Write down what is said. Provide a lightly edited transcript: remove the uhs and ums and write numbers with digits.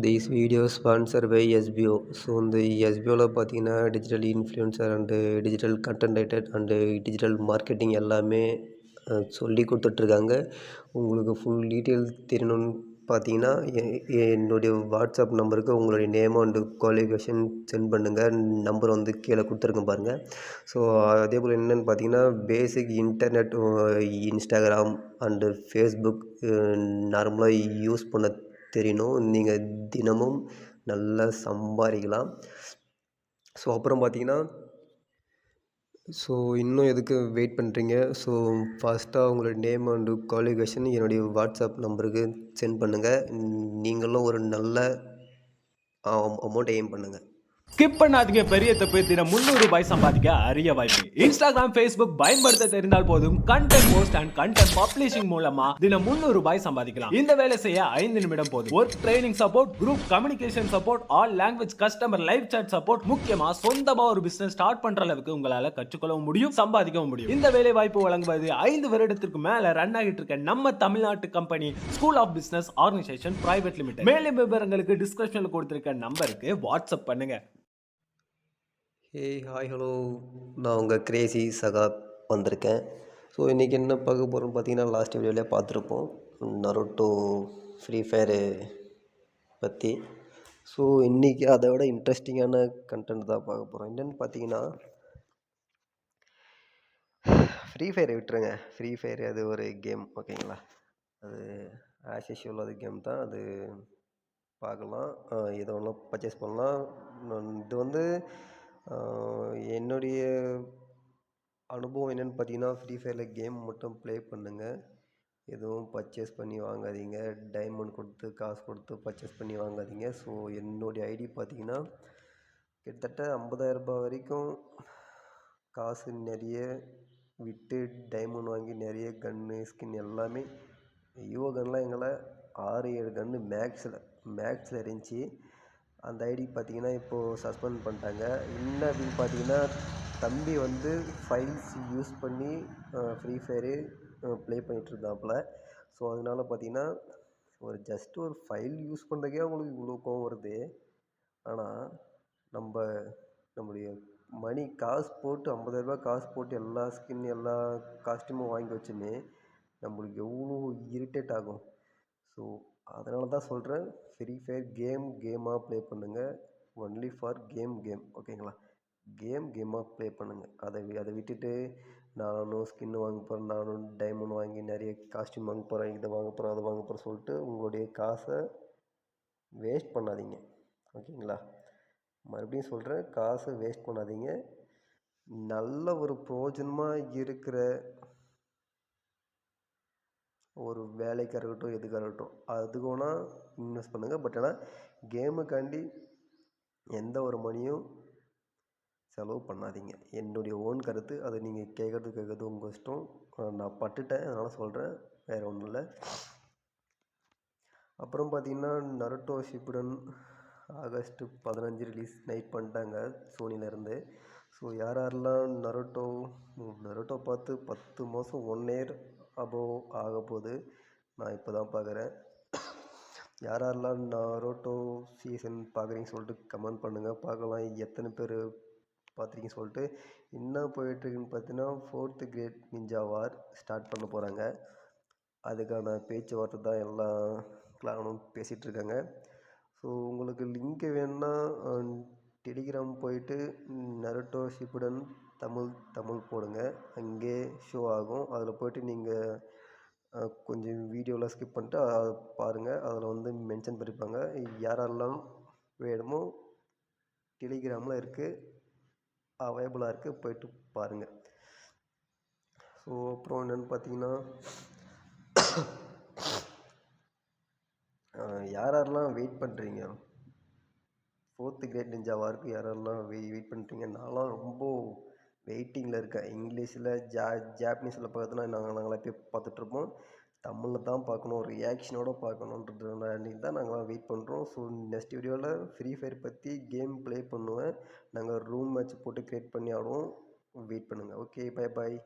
These video sponsor by SBO. So இந்த எஸ்பிஓவில் பார்த்தீங்கன்னா digital influencer and digital content writer and digital marketing எல்லாமே சொல்லி கொடுத்துட்ருக்காங்க. உங்களுக்கு ஃபுல் டீட்டெயில் தெரியணும்னு பார்த்தீங்கன்னா என்னுடைய வாட்ஸ்அப் நம்பருக்கு உங்களுடைய நேம் அண்டு குவாலிஃபிகேஷன் சென்ட் பண்ணுங்கள். நம்பர் வந்து கீழே கொடுத்துருக்கேன் பாருங்கள். ஸோ அதே போல் என்னென்னு பார்த்தீங்கன்னா பேசிக் இன்டர்நெட், இன்ஸ்டாகிராம் அண்டு ஃபேஸ்புக் நார்மலாக யூஸ் பண்ண தெரியணும். நீங்கள் தினமும் நல்லா சம்பாதிக்கலாம். ஸோ அப்புறம் பார்த்தீங்கன்னா இன்னும் எதுக்கு வெயிட் பண்ணுறீங்க? ஃபஸ்ட்டாக உங்களோட நேம் அண்டு குவாலிஃபிகேஷன் என்னுடைய வாட்ஸ்அப் நம்பருக்கு சென்ட் பண்ணுங்கள். நீங்களும் ஒரு நல்ல அமௌண்ட் எய்ம் பண்ணுங்கள். ஸ்கிப் பண்ணாதீங்க. பெரிய தப்பு. தினம் ₹300 சம்பாதிக்க அரிய வாய்ப்பு. இன்ஸ்டாகிராம், ஃபேஸ்புக் பயன்படுத்த தெரிந்தால் போதும். Content post and content publishing மூலமா தினம் ₹300 சம்பாதிக்கலாம். இந்த வேலை செய்ய 5 நிமிடம் போதும். Work training support, group communication support, all language customer live chat support, முக்கியமா சொந்தமா ஒரு பிசினஸ் ஸ்டார்ட் பண்ற அளவுக்கு உங்களால கற்றுக்கொள்ளவும் முடியும், சம்பாதிக்கவும் முடியும். இந்த வேலை வாய்ப்பு வழங்குவது 5 வருடத்திற்கு மேல ரன் ஆகிட்டு இருக்க நம்ம தமிழ்நாட்டு company school of business organization private limited. மேலும் விவரங்களுக்கு டிஸ்கிரிப்ஷன்ல கொடுத்திருக்க நம்பருக்கு வாட்ஸ்அப் பண்ணுங்க. ஹாய் ஹலோ, நான் உங்கள் கிரேசி சகா வந்திருக்கேன். ஸோ இன்றைக்கி என்ன பார்க்க போகிறோம்னு பார்த்தீங்கன்னா லாஸ்ட் வீடியோவிலே பார்த்துருப்போம் நருட்டோ ஃப்ரீ ஃபயரு பற்றி. ஸோ இன்றைக்கி அதை விட இன்ட்ரெஸ்டிங்கான கண்டென்ட் தான் பார்க்க போகிறோம். என்னென்னு பார்த்தீங்கன்னா ஃப்ரீ ஃபயரை விட்டுருங்க. ஃப்ரீ ஃபயர் அது ஒரு கேம், ஓகேங்களா? அது ஆஸ் யூஷுவல் அது கேம் தான். அது பார்க்கலாம், எதை வேணாலும் பர்ச்சேஸ் பண்ணலாம். இது வந்து என்னுடைய அனுபவம் என்னென்னு பார்த்தீங்கன்னா ஃப்ரீ ஃபயரில் கேம் மட்டும் ப்ளே பண்ணுங்கள். எதுவும் பர்ச்சேஸ் பண்ணி வாங்காதீங்க. டைமண்ட் கொடுத்து காசு கொடுத்து பர்ச்சேஸ் பண்ணி வாங்காதீங்க. ஸோ என்னுடைய ஐடி பார்த்தீங்கன்னா கிட்டத்தட்ட ₹50,000 வரைக்கும் காசு நிறைய விட்டு டைமண்ட் வாங்கி நிறைய கன்று ஸ்கின் எல்லாமே யுவோ கன்லாம் எங்களை 6-7 கன்று மேக்ஸில் இருந்துச்சு. அந்த ஐடி பார்த்திங்கன்னா இப்போது சஸ்பெண்ட் பண்ணிட்டாங்க. என்ன அப்படின்னு பார்த்தீங்கன்னா தம்பி வந்து ஃபைல்ஸ் யூஸ் பண்ணி ஃப்ரீ ஃபயரு ப்ளே பண்ணிகிட்ருந்தாப்புல. ஸோ அதனால் பார்த்திங்கன்னா ஜஸ்ட் ஒரு ஃபைல் யூஸ் பண்ணுறதுக்கே அவங்களுக்கு இவ்வளோ கோவம் வருது. ஆனால் நம்முடைய மணி காசு போட்டு ₹50,000 காசு போட்டு எல்லா ஸ்கின் எல்லா காஸ்ட்யூமும் வாங்கி வச்சுமே நம்மளுக்கு எவ்வளோ இரிட்டேட் ஆகும். ஸோ அதனால தான் சொல்கிறேன், ஃப்ரீ ஃபயர் கேமாக ப்ளே பண்ணுங்கள். ஒன்லி ஃபார் கேம், ஓகேங்களா? கேமாக ப்ளே பண்ணுங்கள். அதை விட்டுட்டு நானும் ஸ்கின்னு வாங்க போகிறேன், நானும் டைமண்ட் வாங்கி நிறைய காஸ்ட்யூம் வாங்க போகிறேன், இதை வாங்க போகிறேன், அதை வாங்க போகிறேன் சொல்லிட்டு உங்களுடைய காசை வேஸ்ட் பண்ணாதீங்க, ஓகேங்களா? மறுபடியும் சொல்கிறேன், காசை வேஸ்ட் பண்ணாதீங்க. நல்ல ஒரு பிரயோஜனமாக இருக்கிற ஒரு வேலைக்காக இருக்கட்டும், எதுக்காக இருக்கட்டும், அதுக்கு வேணால் இன்வெஸ்ட் பண்ணுங்கள். பட் ஆனால் கேமுக்காண்டி எந்த ஒரு மணியும் செலவு பண்ணாதீங்க. என்னுடைய ஓன் கருத்து. அதை நீங்கள் கேட்குறது உங்கள் இஷ்டம். நான் பட்டுட்டேன், அதனால் சொல்கிறேன், வேறு ஒன்றும் இல்லை. அப்புறம் பார்த்திங்கன்னா Naruto Shippuden August 15 release night பண்ணிட்டாங்க சோனிலேருந்து. ஸோ யாரெல்லாம் நருட்டோ பார்த்து 10 மாதம் 1 இயர் அபோவ் ஆக போகுது. நான் இப்போ தான் பார்க்குறேன். யாரெல்லாம் நருட்டோ சீசன் பார்க்குறீங்கன்னு சொல்லிட்டு கமெண்ட் பண்ணுங்கள். பார்க்கலாம் எத்தனை பேர் பார்த்துருக்கீங்கன்னு சொல்லிட்டு. என்ன போயிட்டுருக்குன்னு பார்த்தீங்கன்னா 4th கிரேட் நிஞ்சா வார் ஸ்டார்ட் பண்ண போகிறாங்க. அதுக்கான பேச்சுவார்த்தை தான் எல்லா கிளானும் பேசிகிட்ருக்காங்க. ஸோ உங்களுக்கு லிங்க்கு வேணுன்னா டெலிகிராம் போயிட்டு நருட்டோ ஷிப்புடன் தமிழ் போடுங்க, அங்கே ஷோ ஆகும். அதில் போய்ட்டு நீங்கள் கொஞ்சம் வீடியோவில் ஸ்கிப் பண்ணிட்டு அதை பாருங்கள். அதில் வந்து மென்ஷன் பண்ணியிருப்பாங்க. யாரெல்லாம் வேணுமோ டெலிகிராமில் இருக்குது, அவைலபிளாக இருக்குது, போய்ட்டு பாருங்கள். ஸோ அப்புறம் என்னென்னு பார்த்தீங்கன்னா யாரெல்லாம் வெயிட் பண்ணுறீங்க 4th கிரேட் நிஞ்சா வாருக்கு, யாரெல்லாம் வெயிட் பண்ணுறீங்க? நான்லாம் ரொம்ப வெயிட்டிங்கில் இருக்கேன். இங்கிலீஷில் ஜாப்பனீஸில் பார்த்தோன்னா நாங்களாம் போய் பார்த்துட்ருப்போம். தமிழில் தான் பார்க்கணும், ரியாக்ஷனோடு பார்க்கணுன்றதுனால தான் நாங்களாம் வெயிட் பண்ணுறோம். ஸோ நெக்ஸ்ட் வீடியோவில் ஃப்ரீ ஃபயர் பற்றி கேம் ப்ளே பண்ணுவேன். நாங்கள் ரூம் மேட்ச் போட்டு க்ரியேட் பண்ணி ஆடுவோம். வெயிட் பண்ணுங்கள். Okay, bye bye.